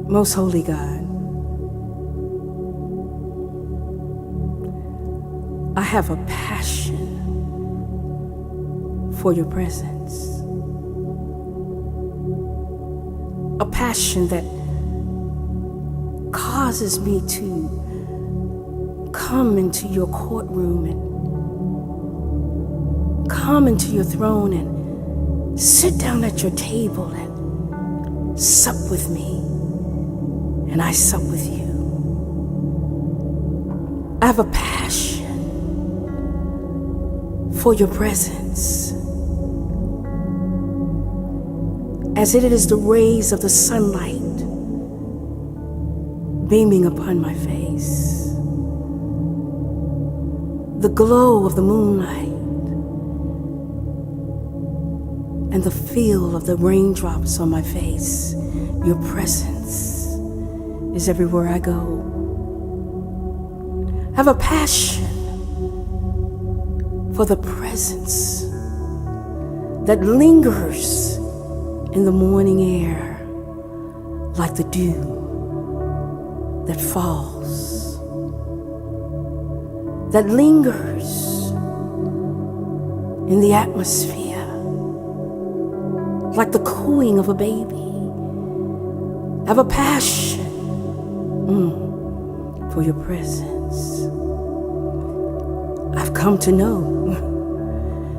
Most holy God, I have a passion for your presence. A passion that causes me to come into your courtroom and come into your throne and sit down at your table and sup with me, and I sup with you. I have a passion for your presence, as it is the rays of the sunlight beaming upon my face, the glow of the moonlight, and the feel of the raindrops on my face. Your presence is everywhere I go. I have a passion for the presence that lingers in the morning air like the dew that falls, that lingers in the atmosphere like the cooing of a baby. I have a passion for your presence. I've come to know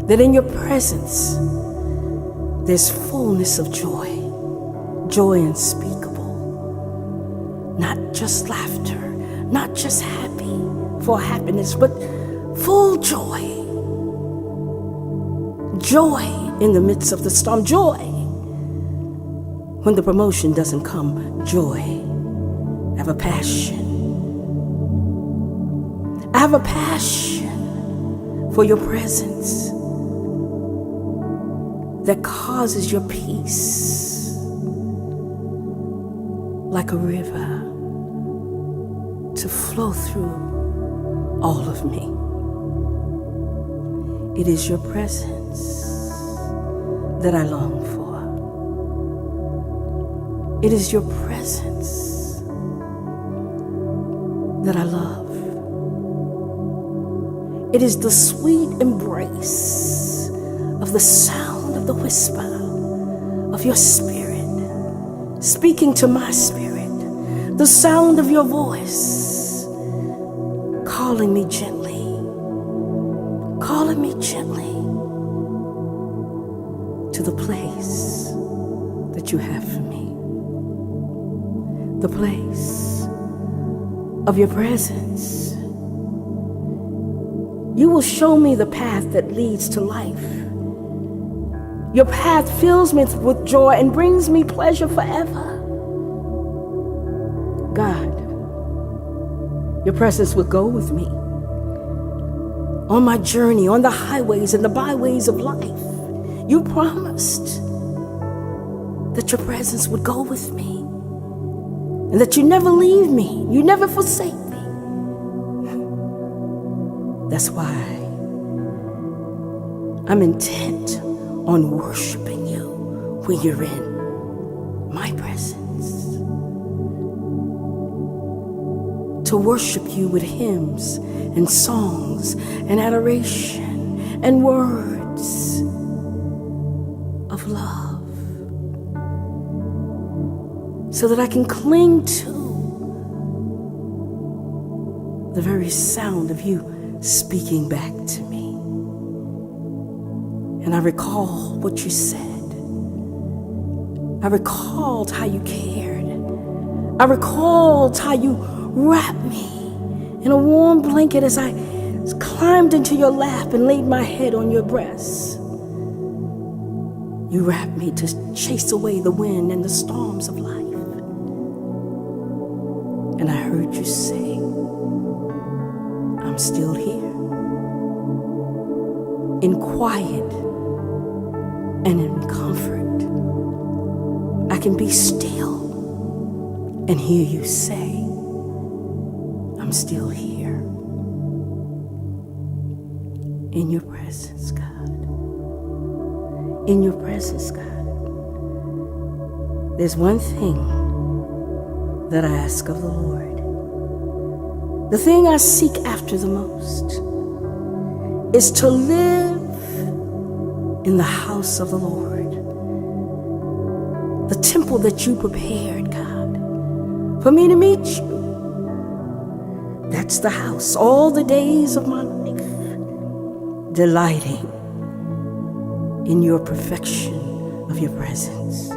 that in your presence there's fullness of joy, joy unspeakable, not just laughter, not just happy for happiness, but full joy. Joy in the midst of the storm, joy when the promotion doesn't come, joy. I have a passion. I have a passion for your presence that causes your peace like a river to flow through all of me. It is your presence that I long for. It is your presence that I love. It is the sweet embrace of the sound of the whisper of your spirit speaking to my spirit, the sound of your voice calling me gently to the place that you have for me, the place of your presence. You will show me the path that leads to life. Your path fills me with joy and brings me pleasure forever. God, your presence will go with me on my journey, on the highways and the byways of life. You promised that your presence would go with me and that you never leave me, you never forsake me. That's why I'm intent on worshiping you when you're in my presence. To worship you with hymns and songs and adoration and words of love, so that I can cling to the very sound of you speaking back to me. And I recall what you said. I recalled how you cared. I recalled how you wrapped me in a warm blanket as I climbed into your lap and laid my head on your breast. You wrapped me to chase away the wind and the storms of life. And I heard you say, I'm still here, in quiet and in comfort. I can be still and hear you say, I'm still here in your presence, God. In your presence, God. There's one thing that I ask of the Lord. The thing I seek after the most is to live in the house of the Lord, the temple that you prepared, God, for me to meet you. That's the house all the days of my life, delighting in your perfection of your presence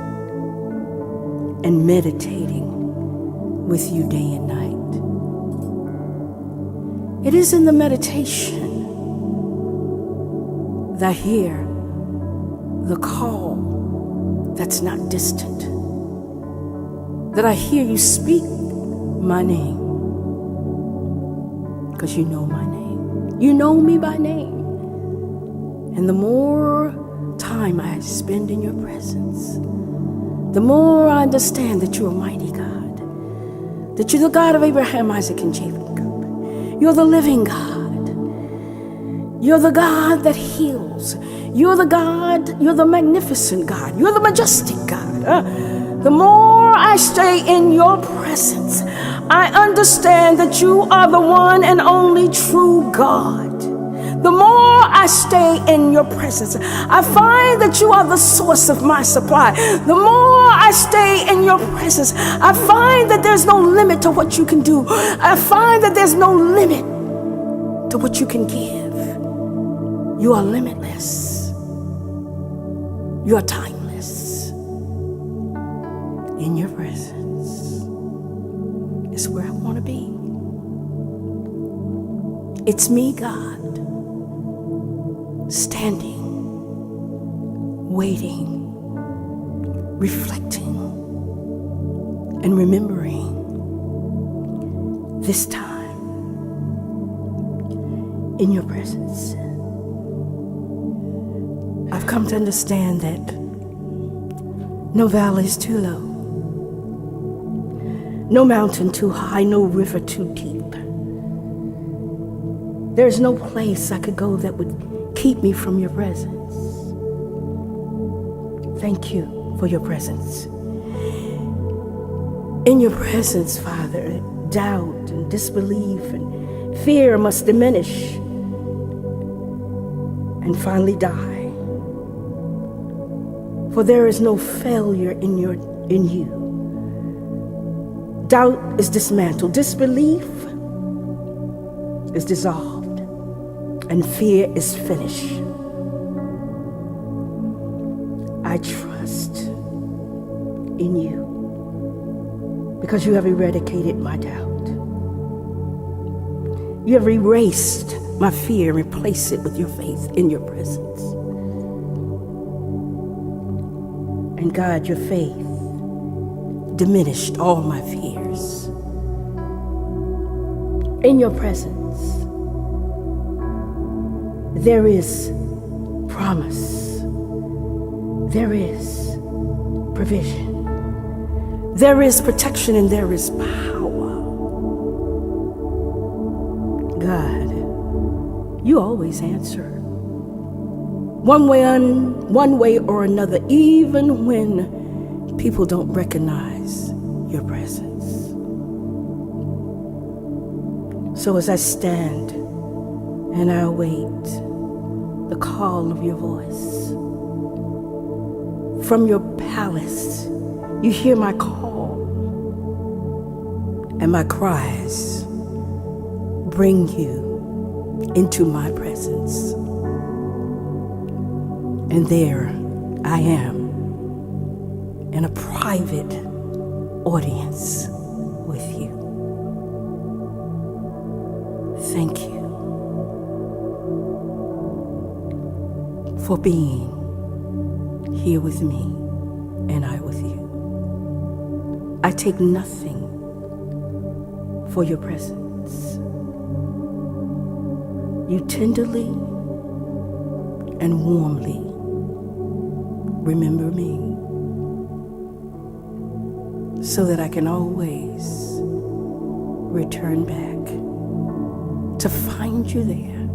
and meditating with you day and night. It is in the meditation that I hear the call that's not distant, that I hear you speak my name, because you know my name. You know me by name. And the more time I spend in your presence, the more I understand that you're a mighty God, that you're the God of Abraham, Isaac, and Jacob. You're the living God. You're the God that heals. You're the God, you're the magnificent God. You're the majestic God. The more I stay in your presence, I understand that you are the one and only true God. The more I stay in your presence, I find that you are the source of my supply. The more I stay in your presence, I find that there's no limit to what you can do. I find that there's no limit to what you can give. You are limitless. You are timeless. In your presence is where I want to be. It's me, God, standing, waiting, reflecting, and remembering this time in your presence. I've come to understand that no valley is too low, no mountain too high, no river too deep. There's no place I could go that would keep me from your presence. Thank you for your presence. In your presence, Father, doubt and disbelief and fear must diminish and finally die. For there is no failure in you. Doubt is dismantled, disbelief is dissolved, and fear is finished. I trust in you because you have eradicated my doubt. You have erased my fear and replaced it with your faith in your presence. And God, your faith diminished all my fears. In your presence, there is promise. There is provision. There is protection and there is power. God, you always answer. One way or another, even when people don't recognize your presence. So as I stand and I await the call of your voice from your palace, you hear my call and my cries bring you into my presence. And there I am in a private audience with you. Thank you for being here with me and I with you. I take nothing for your presence. You tenderly and warmly remember me so that I can always return back to find you there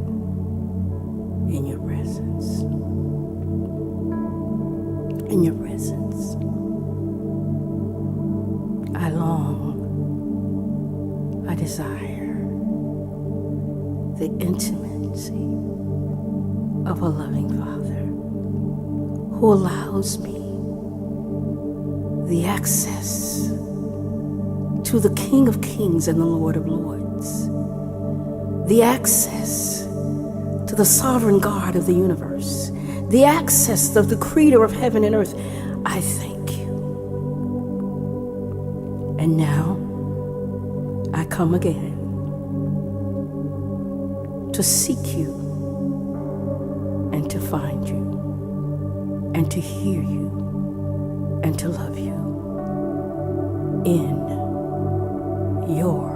in your presence. In your presence. I long desire the intimacy of a loving Father who allows me the access to the King of Kings and the Lord of Lords, the access to the sovereign God of the universe, the access of the creator of heaven and earth. I thank you. And now I come again to seek you and to find you and to hear you and to love you in your